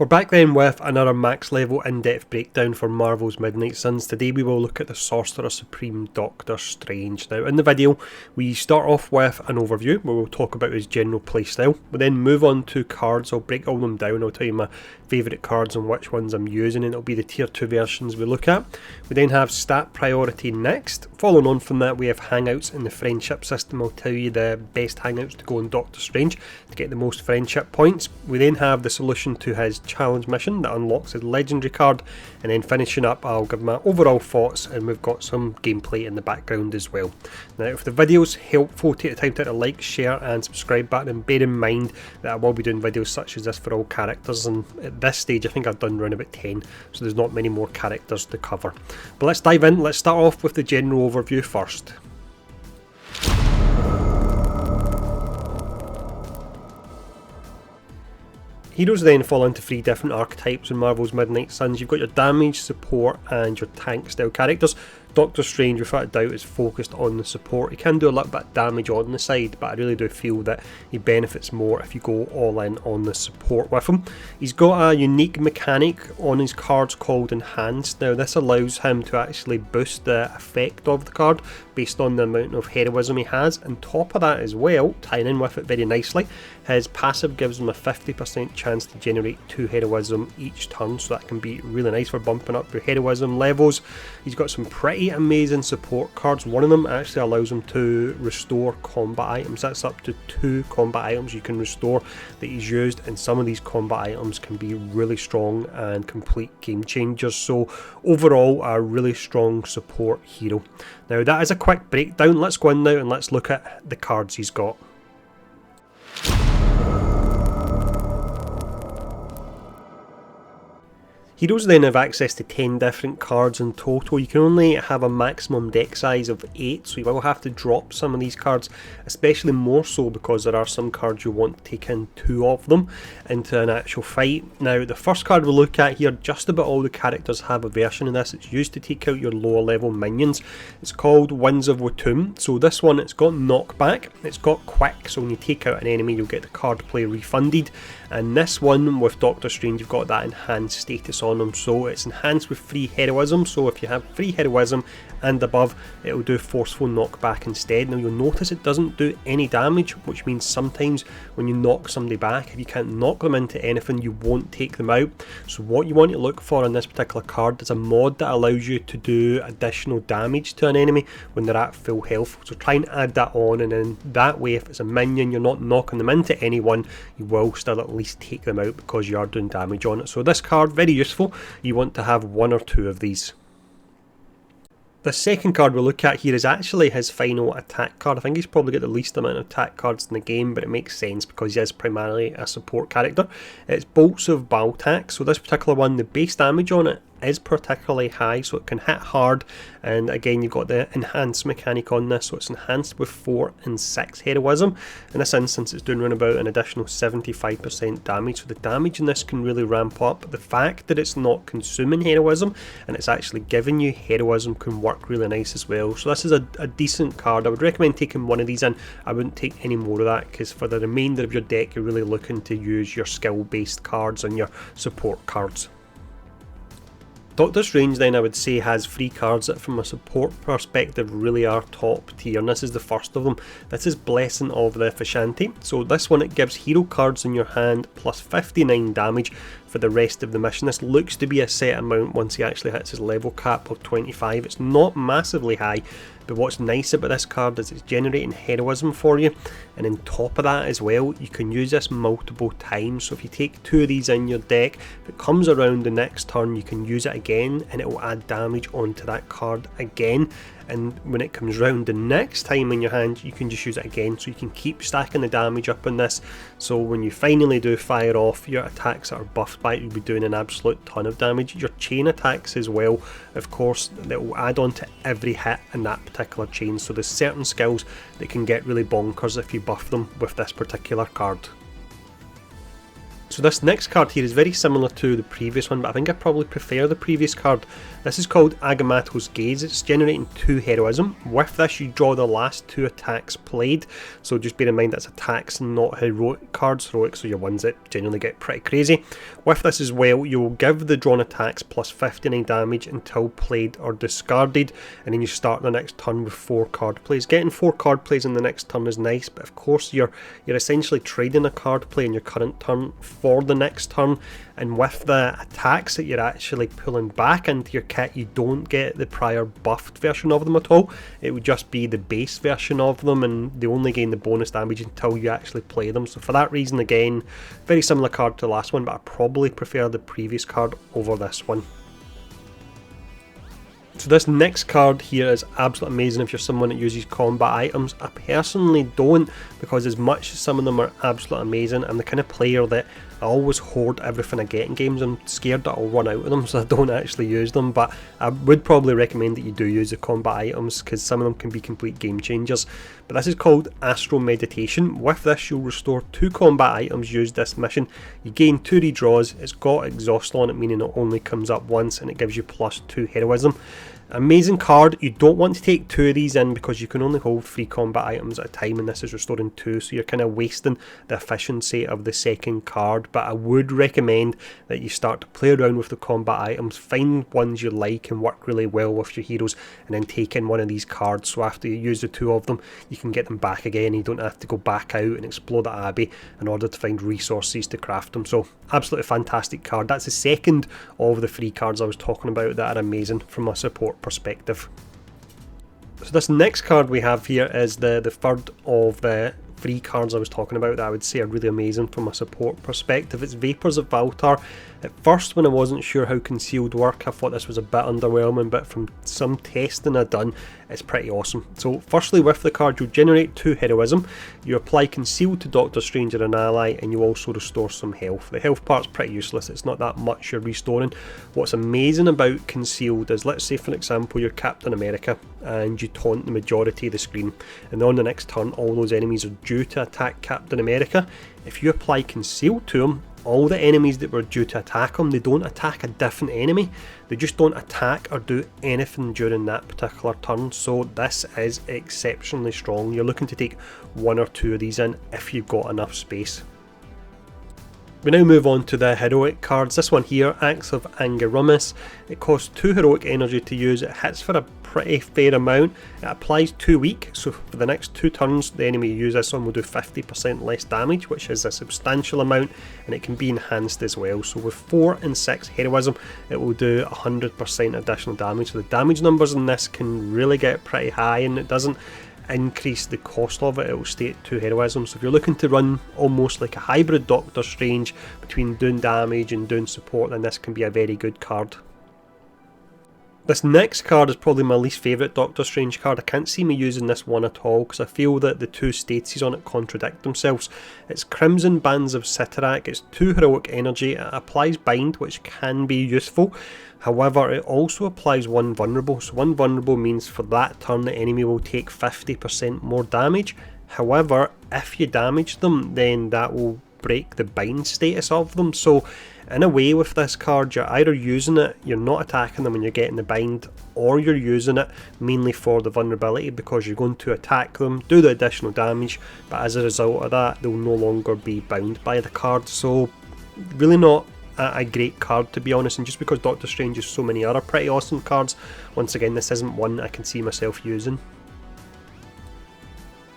We're back then with another max level in-depth breakdown for Marvel's Midnight Suns. Today we will look at the Sorcerer Supreme Doctor Strange. Now in the video we start off with an overview where we'll talk about his general playstyle. We then move on to cards. I'll break all them down, I'll tell you my favourite cards and which ones I'm using, and it'll be the tier 2 versions we look at. We then have stat priority next. Following on from that we have Hangouts in the friendship system. I'll tell you the best Hangouts to go on Doctor Strange to get the most friendship points. We then have the solution to his challenge mission that unlocks his legendary card, and then finishing up I'll give my overall thoughts, and we've got some gameplay in the background as well. Now if the video's helpful, take the time to hit the like, share and subscribe button, and bear in mind that I will be doing videos such as this for all characters, and at this stage I think I've done around about 10, so there's not many more characters to cover. But let's dive in. Let's start off with the general overview first. Heroes then fall into 3 different archetypes in Marvel's Midnight Suns. You've got your damage, support and your tank style characters. Doctor Strange, without a doubt, is focused on the support. He can do a little bit of damage on the side, but I really do feel that he benefits more if you go all in on the support with him. He's got a unique mechanic on his cards called Enhanced. Now this allows him to actually boost the effect of the card based on the amount of heroism he has. On top of that as well, tying in with it very nicely, his passive gives him a 50% chance to generate 2 heroism each turn, so that can be really nice for bumping up your heroism levels. He's got some pretty amazing support cards. One of them actually allows him to restore combat items. That's up to 2 combat items you can restore that he's used, and some of these combat items can be really strong and complete game changers. So overall a really strong support hero. Now that is a quick breakdown. Let's go in now and let's look at the cards he's got. Heroes then have access to 10 different cards in total. You can only have a maximum deck size of 8, so you will have to drop some of these cards, especially more so because there are some cards you want to take in 2 of them into an actual fight. Now the first card we'll look at here, just about all the characters have a version of this. It's used to take out your lower level minions. It's called Winds of Watum. So this one, it's got knockback, it's got quick, so when you take out an enemy you'll get the card play refunded. And this one with Doctor Strange, you've got that enhanced status on them, so it's enhanced with 3 heroism. So if you have 3 heroism and above, it will do forceful knockback instead. Now you'll notice it doesn't do any damage, which means sometimes when you knock somebody back, if you can't knock them into anything, you won't take them out. So what you want to look for in this particular card is a mod that allows you to do additional damage to an enemy when they're at full health. So try and add that on, and then that way if it's a minion, you're not knocking them into anyone, you will still at least take them out because you are doing damage on it. So this card, very useful. You want to have 1 or 2 of these. The second card we'll look at here is actually his final attack card. I think he's probably got the least amount of attack cards in the game, but it makes sense because he is primarily a support character. It's Bolts of Baltac. So this particular one, the base damage on it is particularly high, so it can hit hard, and again you've got the enhanced mechanic on this, so it's enhanced with 4 and 6 heroism. In this instance it's doing around about an additional 75% damage, so the damage in this can really ramp up. The fact that it's not consuming heroism and it's actually giving you heroism can work really nice as well. So this is a decent card. I would recommend taking 1 of these in. I wouldn't take any more of that, because for the remainder of your deck you're really looking to use your skill based cards and your support cards. Doctor Strange then, I would say, has 3 cards that from a support perspective really are top tier, and this is the first of them. This is Blessing of the Vishanti. So this one, it gives hero cards in your hand plus 59 damage for the rest of the mission. This looks to be a set amount once he actually hits his level cap of 25. It's not massively high, but what's nice about this card is it's generating heroism for you, and on top of that as well, you can use this multiple times. So if you take 2 of these in your deck, if it comes around the next turn, you can use it again and it will add damage onto that card again. And when it comes round the next time in your hand, you can just use it again, so you can keep stacking the damage up on this. So when you finally do fire off your attacks that are buffed by it, you'll be doing an absolute ton of damage. Your chain attacks as well, of course, that will add on to every hit in that particular chain. So there's certain skills that can get really bonkers if you buff them with this particular card. So this next card here is very similar to the previous one, but I think I probably prefer the previous card. This is called Agamotto's Gaze. It's generating 2 heroism. With this you draw the last 2 attacks played, so just bear in mind that's attacks, not heroic cards. Heroics are your ones that generally get pretty crazy. With this as well, you will give the drawn attacks plus 59 damage until played or discarded, and then you start the next turn with 4 card plays. Getting 4 card plays in the next turn is nice, but of course you're essentially trading a card play in your current turn for the next turn, and with the attacks that you're actually pulling back into your kit, you don't get the prior buffed version of them at all. It would just be the base version of them, and they only gain the bonus damage until you actually play them. So for that reason, again, very similar card to the last one, but I probably prefer the previous card over this one. So this next card here is absolutely amazing if you're someone that uses combat items. I personally don't, because as much as some of them are absolutely amazing, I'm the kind of player that I always hoard everything I get in games. I'm scared that I'll run out of them, so I don't actually use them, but I would probably recommend that you do use the combat items, because some of them can be complete game changers. But this is called Astral Meditation. With this you'll restore 2 combat items used this mission. You gain 2 redraws. It's got exhaust on it, meaning it only comes up once, and it gives you plus 2 heroism. Amazing card. You don't want to take 2 of these in because you can only hold 3 combat items at a time, and this is restoring 2, so you're kind of wasting the efficiency of the second card. But I would recommend that you start to play around with the combat items, find ones you like and work really well with your heroes, and then take in one of these cards, so after you use the 2 of them you can get them back again. You don't have to go back out and explore the abbey in order to find resources to craft them. So absolutely fantastic card. That's the second of the 3 cards I was talking about that are amazing from a support perspective. So this next card we have here is the third of the 3 cards I was talking about that I would say are really amazing from a support perspective. It's Vapors of Valtar. At first, when I wasn't sure how concealed worked, I thought this was a bit underwhelming, but from some testing I've done, it's pretty awesome. So firstly, with the card, you'll generate 2 heroism, you apply concealed to Doctor Strange or an ally, and you also restore some health. The health part's pretty useless, it's not that much you're restoring. What's amazing about concealed is, let's say for example you're Captain America and you taunt the majority of the screen, and on the next turn all those enemies are due to attack Captain America. If you apply concealed to him, all the enemies that were due to attack him, they don't attack a different enemy, they just don't attack or do anything during that particular turn. So this is exceptionally strong. You're looking to take 1 or 2 of these in if you've got enough space. We now move on to the heroic cards. This one here, Acts of Angarumus. It costs 2 heroic energy to use. It hits for a pretty fair amount. It applies 2 weak, so for the next 2 turns the enemy you use this on will do 50% less damage, which is a substantial amount, and it can be enhanced as well. So with 4 and 6 heroism it will do 100% additional damage. So the damage numbers in this can really get pretty high, and it doesn't increase the cost of it. It will stay at 2 heroism. So if you're looking to run almost like a hybrid Doctor Strange between doing damage and doing support, then this can be a very good card. This next card is probably my least favourite Doctor Strange card. I can't see me using this one at all because I feel that the 2 statuses on it contradict themselves. It's Crimson Bands of Sitarak. It's 2 heroic energy. It applies bind, which can be useful. However, it also applies 1 vulnerable. So 1 vulnerable means for that turn the enemy will take 50% more damage. However, if you damage them, then that will break the bind status of them. So in a way with this card, you're either using it, you're not attacking them and you're getting the bind, or you're using it mainly for the vulnerability because you're going to attack them, do the additional damage, but as a result of that they'll no longer be bound by the card. So really not a great card, to be honest, and just because Doctor Strange has so many other pretty awesome cards, once again this isn't one I can see myself using.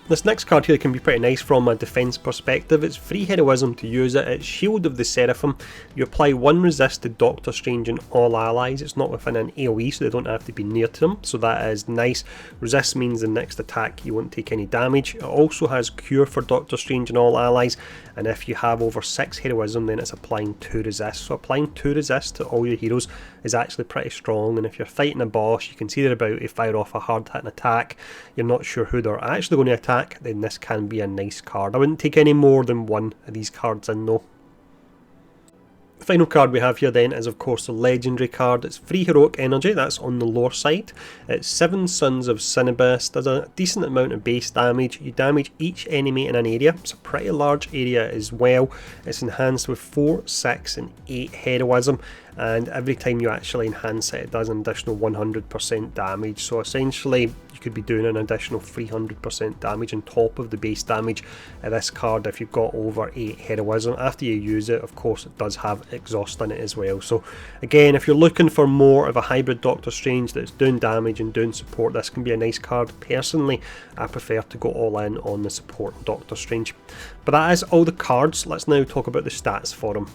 This next card here can be pretty nice from a defense perspective. It's 3 heroism to use it. It's Shield of the Seraphim. You apply 1 resist to Doctor Strange and all allies. It's not within an AoE, so they don't have to be near to them, so that is nice. Resist means the next attack you won't take any damage. It also has Cure for Doctor Strange and all allies, and if you have over 6 heroism then it's applying 2 resist. So applying 2 resist to all your heroes is actually pretty strong, and if you're fighting a boss you can see they're about to fire off a hard hitting attack, you're not sure who they're actually going to attack, then this can be a nice card. I wouldn't take any more than 1 of these cards in though. The final card we have here then is of course the legendary card. It's 3 heroic energy, that's on the lower side. It's 7 Sons of Cinnabis, does a decent amount of base damage. You damage each enemy in an area, it's a pretty large area as well. It's enhanced with 4, 6 and 8 heroism, and every time you actually enhance it, it does an additional 100% damage. So essentially you could be doing an additional 300% damage on top of the base damage of this card if you've got over 8 heroism. After you use it, of course, it does have exhaust in it as well. So again, if you're looking for more of a hybrid Doctor Strange that's doing damage and doing support, this can be a nice card. Personally, I prefer to go all in on the support Doctor Strange. But that is all the cards. Let's now talk about the stats for them.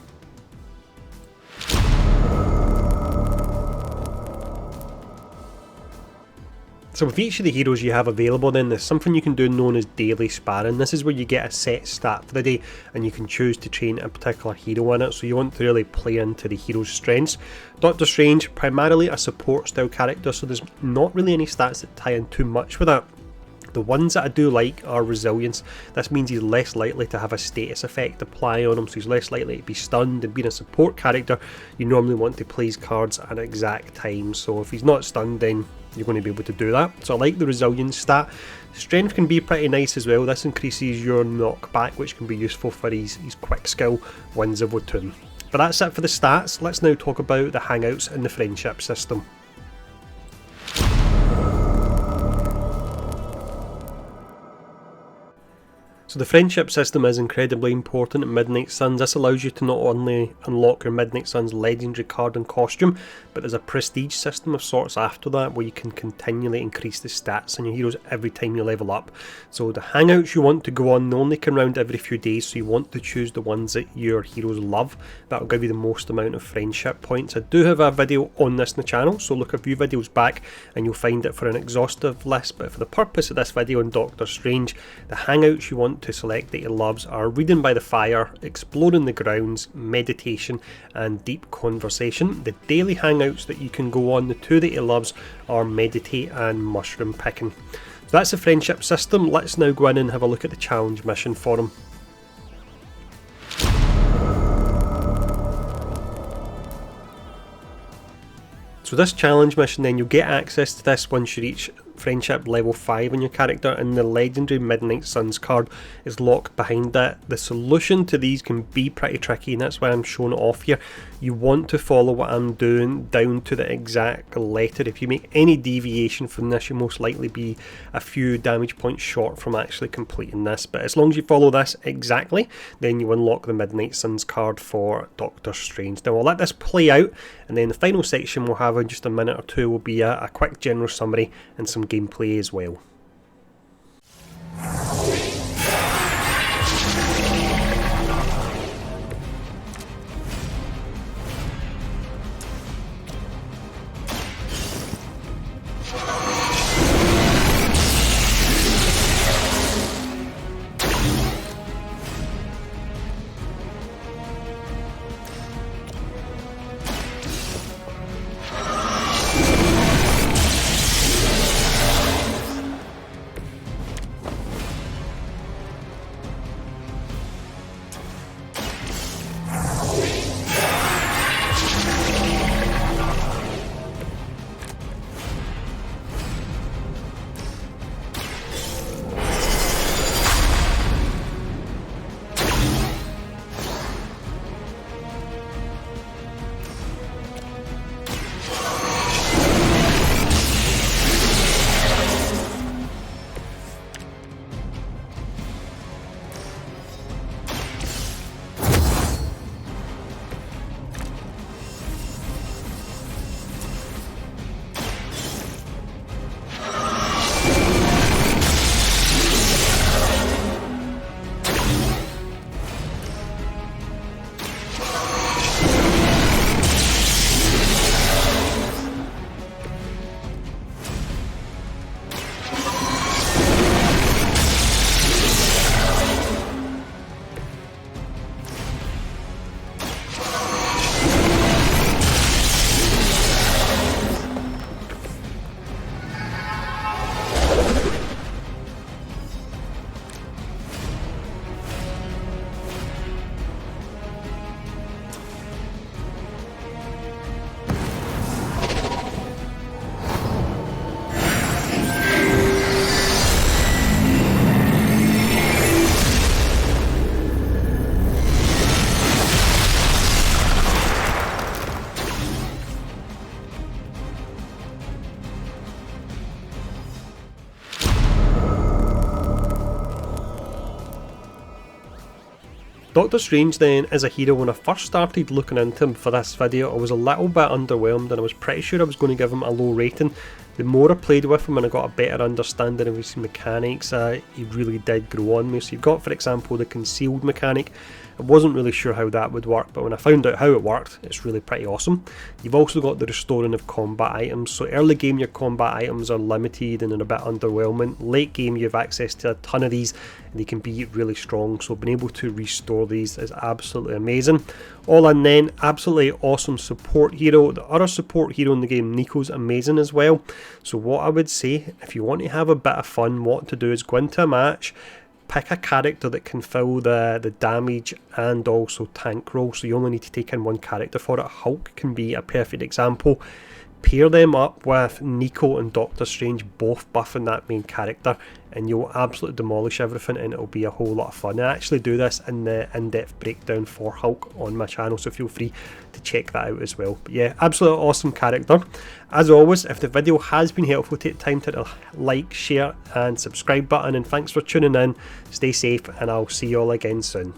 So with each of the heroes you have available then, there's something you can do known as daily sparring. This is where you get a set stat for the day and you can choose to train a particular hero in it, so you want to really play into the hero's strengths. Doctor Strange, primarily a support style character, so there's not really any stats that tie in too much with that. The ones that I do like are resilience. This means he's less likely to have a status effect apply on him, so he's less likely to be stunned, and being a support character you normally want to play his cards at an exact time, so if he's not stunned then you're going to be able to do that. So I like the resilience stat. Strength can be pretty nice as well. This increases your knockback, which can be useful for his quick skill Winds of Wotun. But that's it for the stats. Let's now talk about the Hangouts and the friendship system. So the friendship system is incredibly important in Midnight Suns. This allows you to not only unlock your Midnight Suns legendary card and costume, but there's a prestige system of sorts after that where you can continually increase the stats on your heroes every time you level up. So the Hangouts you want to go on, they only come around every few days, so you want to choose the ones that your heroes love. That'll give you the most amount of friendship points. I do have a video on this in the channel, so look a few videos back and you'll find it for an exhaustive list, but for the purpose of this video on Doctor Strange, the Hangouts you want to select that he loves are Reading by the Fire, Exploring the Grounds, Meditation and Deep Conversation. The daily Hangouts that you can go on, the 2 that he loves are Meditate and Mushroom Picking. So that's the friendship system. Let's now go in and have a look at the challenge mission for him. So this challenge mission then, you'll get access to this once you reach friendship level 5 on your character, and the legendary Midnight Suns card is locked behind that. The solution to these can be pretty tricky, and that's why I'm showing it off here. You want to follow what I'm doing down to the exact letter. If you make any deviation from this, you'll most likely be a few damage points short from actually completing this, but as long as you follow this exactly, then you unlock the Midnight Suns card for Doctor Strange. Now I'll let this play out, and then the final section we'll have in just a minute or two will be a quick general summary and some gameplay as well. Doctor Strange then is a hero. When I first started looking into him for this video, I was a little bit underwhelmed and I was pretty sure I was going to give him a low rating. The more I played with him and I got a better understanding of his mechanics, he really did grow on me. So you've got, for example, the concealed mechanic. I wasn't really sure how that would work, but when I found out how it worked, it's really pretty awesome. You've also got the restoring of combat items. So early game your combat items are limited and are a bit underwhelming. Late game you have access to a ton of these and they can be really strong, so being able to restore these is absolutely amazing. All in then, absolutely awesome support hero. The other support hero in the game, Nico's amazing as well. So what I would say, if you want to have a bit of fun, what to do is go into a match, pick a character that can fill the damage and also tank role, so you only need to take in one character for it. Hulk can be a perfect example. Pair them up with Nico and Doctor Strange both buffing that main character and you'll absolutely demolish everything and it'll be a whole lot of fun. I actually do this in the in-depth breakdown for Hulk on my channel, so feel free to check that out as well. But yeah, absolutely awesome character. As always, if the video has been helpful, take time to like, share and subscribe button, and thanks for tuning in. Stay safe and I'll see you all again soon.